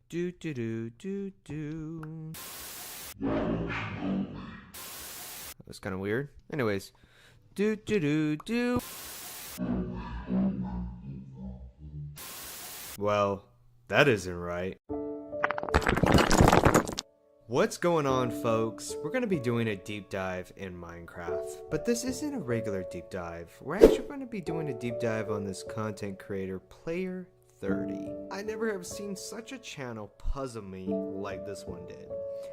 Do do do do do. That's kind of weird. Anyways, do do do do. Well, that isn't right. What's going on, folks? We're going to be doing a deep dive in Minecraft, but this isn't a regular deep dive. We're actually going to be doing a deep dive on this content creator, Player 30. I never have seen such a channel puzzle me like this one did,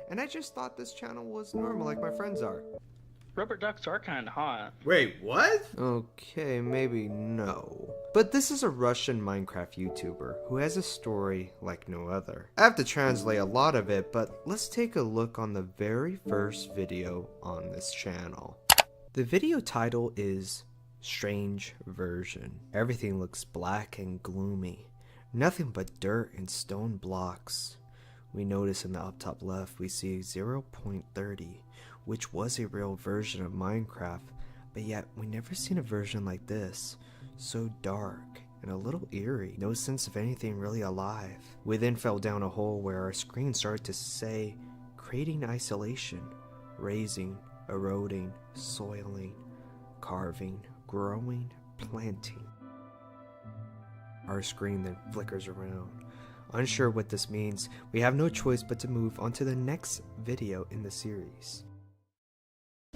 and I just thought this channel was normal like my friends are. Rubber ducks are kind of hot. Wait, what? Okay, maybe no. But this is a Russian Minecraft YouTuber who has a story like no other. I have to translate a lot of it, but let's take a look on the very first video on this channel. The video title is Strange Version. Everything looks black and gloomy. Nothing but dirt and stone blocks. We notice in the up top left we see 0.30. Which was a real version of Minecraft, but yet we never seen a version like this. So dark and a little eerie, no sense of anything really alive. We then fell down a hole where our screen started to say, creating isolation, raising, eroding, soiling, carving, growing, planting. Our screen then flickers around. Unsure what this means, we have no choice but to move on to the next video in the series.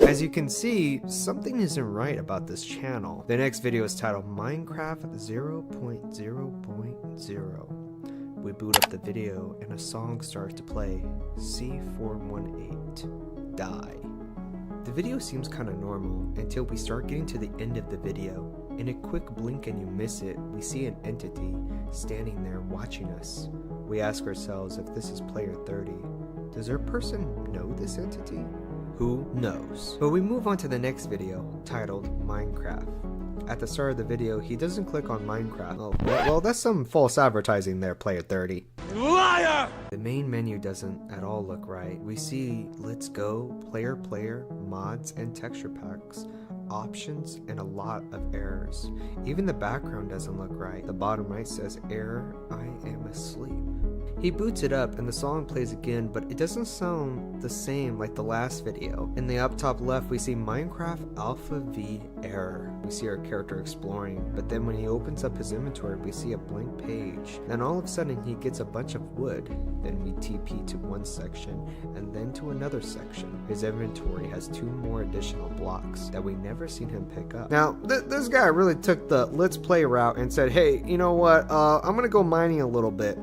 As you can see, something isn't right about this channel. The next video is titled Minecraft 0.0.0. We boot up the video and a song starts to play, C418, Die. The video seems kinda normal until we start getting to the end of the video. In a quick blink and you miss it, we see an entity standing there watching us. We ask ourselves if this is Player 30. Does our person know this entity? Who knows? But we move on to the next video, titled Minecraft. At the start of the video, he doesn't click on Minecraft. Oh, well, that's some false advertising there, Player 30. Liar! The main menu doesn't at all look right. We see Let's Go, Player, Mods, and Texture Packs, options, and a lot of errors. Even the background doesn't look right. The bottom right says, Error, I am asleep. He boots it up and the song plays again, but it doesn't sound the same like the last video. In the up top left, we see Minecraft Alpha V error. We see our character exploring, but then when he opens up his inventory, we see a blank page. Then all of a sudden, he gets a bunch of wood. Then we TP to one section and then to another section. His inventory has 2 more additional blocks that we never seen him pick up. Now, this guy really took the let's play route and said, hey, you know what, I'm gonna go mining a little bit.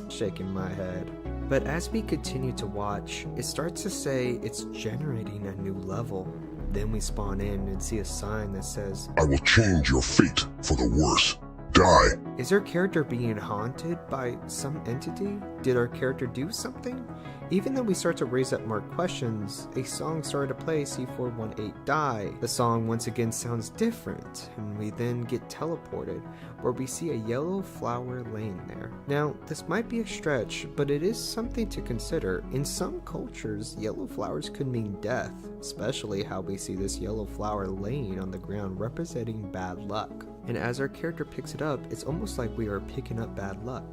Shaking my head. But as we continue to watch, it starts to say it's generating a new level. Then we spawn in and see a sign that says, I will change your fate for the worse. Die. Is our character being haunted by some entity? Did our character do something? Even though we start to raise up more questions, a song started to play, C418 Die. The song once again sounds different, and we then get teleported, where we see a yellow flower laying there. Now, this might be a stretch, but it is something to consider. In some cultures, yellow flowers could mean death, especially how we see this yellow flower laying on the ground representing bad luck. And as our character picks it up, it's almost like we are picking up bad luck.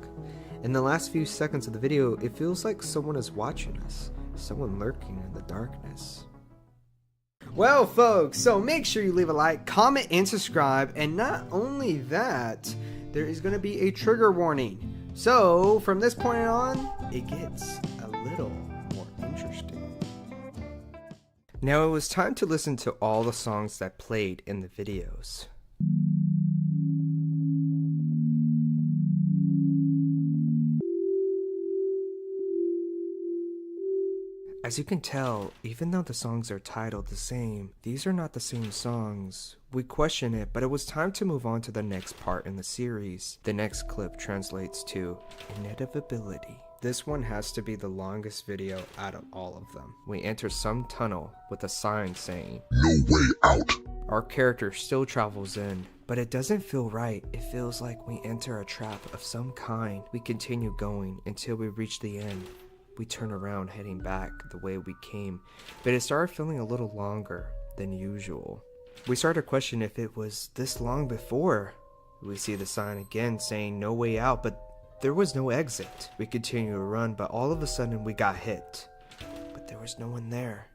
In the last few seconds of the video, it feels like someone is watching us, someone lurking in the darkness. Well, folks, so make sure you leave a like, comment, and subscribe, and not only that, there is going to be a trigger warning. So, from this point on, it gets a little more interesting. Now, it was time to listen to all the songs that played in the videos. As you can tell, even though the songs are titled the same, these are not the same songs. We question it, but it was time to move on to the next part in the series. The next clip translates to Inevitability. This one has to be the longest video out of all of them. We enter some tunnel with a sign saying, No way out. Our character still travels in, but it doesn't feel right. It feels like we enter a trap of some kind. We continue going until we reach the end. We turn around heading back the way we came, but it started feeling a little longer than usual. We started to question if it was this long before. We see the sign again saying no way out, but There was no exit. We continued to run, but all of a sudden we got hit. But there was no one there.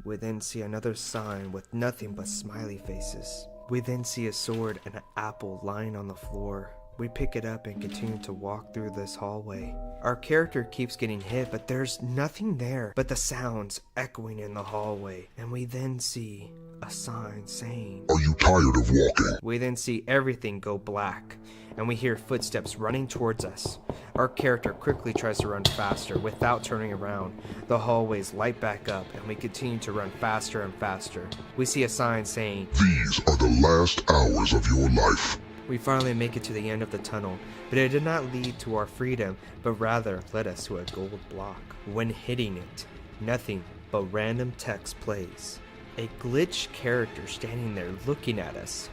We then see another sign with nothing but smiley faces. We then see a sword and an apple lying on the floor. We pick it up and continue to walk through this hallway. Our character keeps getting hit, but there's nothing there but the sounds echoing in the hallway. And we then see a sign saying, "Are you tired of walking?" We then see everything go black, and we hear footsteps running towards us. Our character quickly tries to run faster without turning around. The hallways light back up, and we continue to run faster and faster. We see a sign saying, "These are the last hours of your life." We finally make it to the end of the tunnel, but it did not lead to our freedom, but rather led us to a gold block. When hitting it, nothing but random text plays. A glitched character standing there looking at us.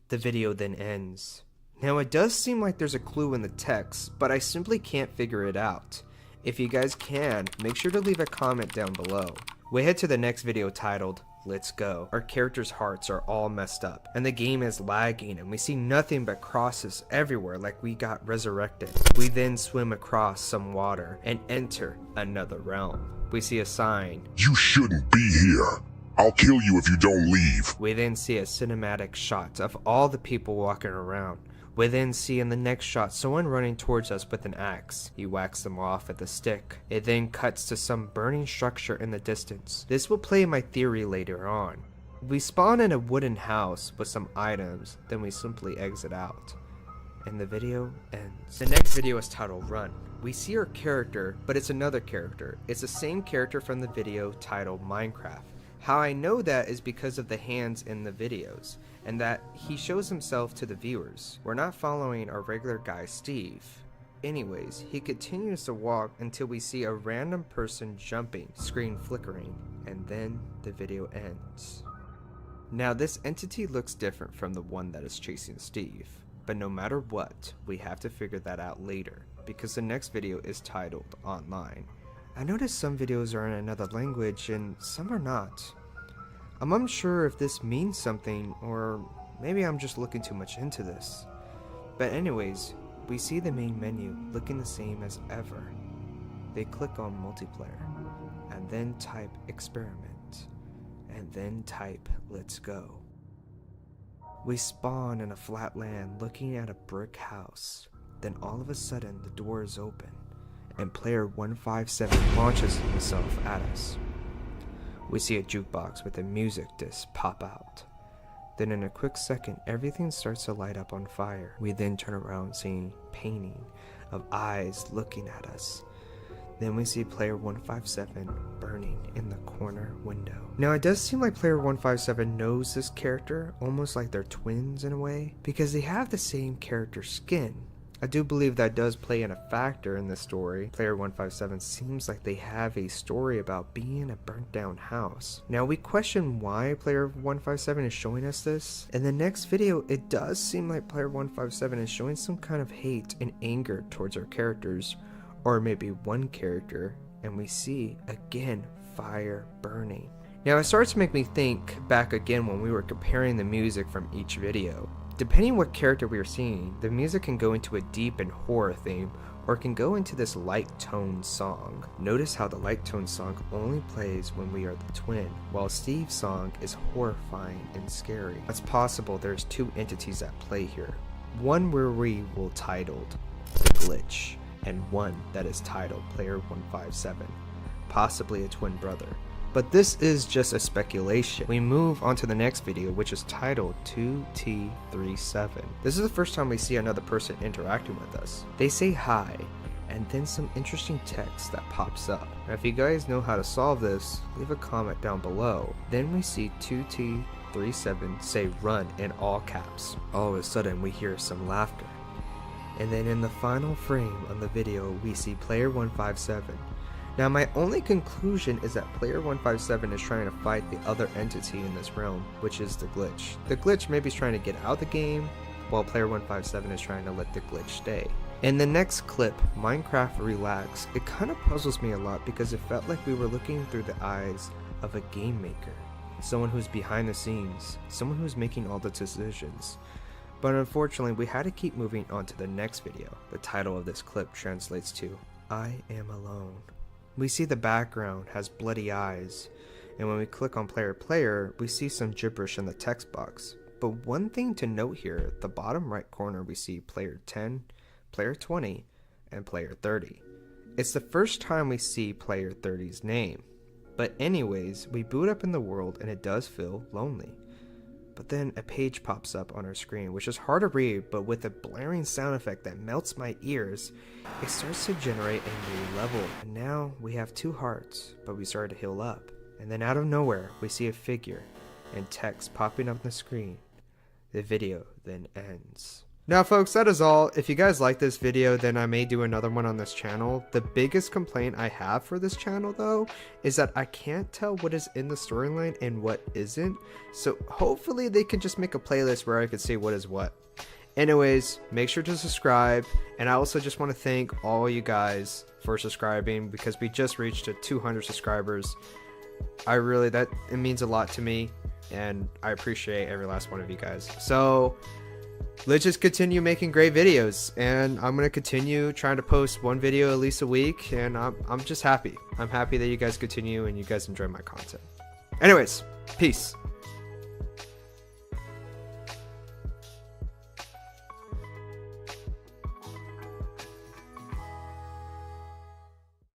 The video then ends. Now it does seem like there's a clue in the text, but I simply can't figure it out. If you guys can, make sure to leave a comment down below. We head to the next video titled, "Let's Go." Our characters' hearts are all messed up, and the game is lagging, and we see nothing but crosses everywhere like we got resurrected. We then swim across some water and enter another realm. We see a sign. "You shouldn't be here. I'll kill you if you don't leave." We then see a cinematic shot of all the people walking around. We then see in the next shot someone running towards us with an axe. He whacks them off with a stick. It then cuts to some burning structure in the distance. This will play my theory later on. We spawn in a wooden house with some items, then we simply exit out. And the video ends. The next video is titled Run. We see our character, but it's another character. It's the same character from the video titled Minecraft. How I know that is because of the hands in the videos, and that he shows himself to the viewers. We're not following our regular guy Steve. Anyways, he continues to walk until we see a random person jumping, screen flickering, and then the video ends. Now this entity looks different from the one that is chasing Steve, but no matter what, we have to figure that out later, because the next video is titled Online. I noticed some videos are in another language and some are not. I'm unsure if this means something, or maybe I'm just looking too much into this. But anyways, we see the main menu looking the same as ever. They click on multiplayer, and then type experiment, and then type let's go. We spawn in a flat land looking at a brick house. Then all of a sudden the door is open, and player 157 launches himself at us. We see a jukebox with a music disc pop out. Then in a quick second, everything starts to light up on fire. We then turn around seeing painting of eyes looking at us. Then we see player 157 burning in the corner window. Now it does seem like player 157 knows this character, almost like they're twins in a way, because they have the same character skin. I do believe that does play in a factor in this story. Player 157 seems like they have a story about being in a burnt down house. Now we question why player 157 is showing us this. In the next video, it does seem like player 157 is showing some kind of hate and anger towards our characters, or maybe one character, and we see again fire burning. Now it starts to make me think back again when we were comparing the music from each video. Depending what character we are seeing, the music can go into a deep and horror theme, or it can go into this light tone song. Notice how the light tone song only plays when we are the twin, while Steve's song is horrifying and scary. It's possible there's two entities at play here. One where we will titled The Glitch, and one that is titled Player 157, possibly a twin brother. But this is just a speculation. We move on to the next video, which is titled 2T37. This is the first time we see another person interacting with us. They say hi, and then some interesting text that pops up. Now if you guys know how to solve this, leave a comment down below. Then we see 2T37 say run in all caps. All of a sudden we hear some laughter. And then in the final frame of the video, we see player 157. Now my only conclusion is that player 157 is trying to fight the other entity in this realm, which is the glitch. The glitch maybe is trying to get out the game, while player 157 is trying to let the glitch stay. In the next clip, Minecraft Relax, it kind of puzzles me a lot because it felt like we were looking through the eyes of a game maker. Someone who's behind the scenes, someone who's making all the decisions. But unfortunately, we had to keep moving on to the next video. The title of this clip translates to I am alone. We see the background has bloody eyes, and when we click on player, we see some gibberish in the text box. But one thing to note here, the bottom right corner we see player 10, player 20, and player 30. It's the first time we see player 30's name. But anyways, we boot up in the world and it does feel lonely. But then a page pops up on our screen, which is hard to read, but with a blaring sound effect that melts my ears, it starts to generate a new level. And now we have 2 hearts, but we started to heal up. And then out of nowhere, we see a figure and text popping up on the screen. The video then ends. Now folks, that is all. If you guys like this video, then I may do another one on this channel. The biggest complaint I have for this channel though, is that I can't tell what is in the storyline and what isn't. So hopefully they can just make a playlist where I can see what is what. Anyways, make sure to subscribe. And I also just want to thank all you guys for subscribing, because we just reached 200 subscribers. It means a lot to me, and I appreciate every last one of you guys. So let's just continue making great videos, and I'm gonna continue trying to post 1 video at least a week, and I'm just happy. I'm happy that you guys continue and you guys enjoy my content. Anyways, peace.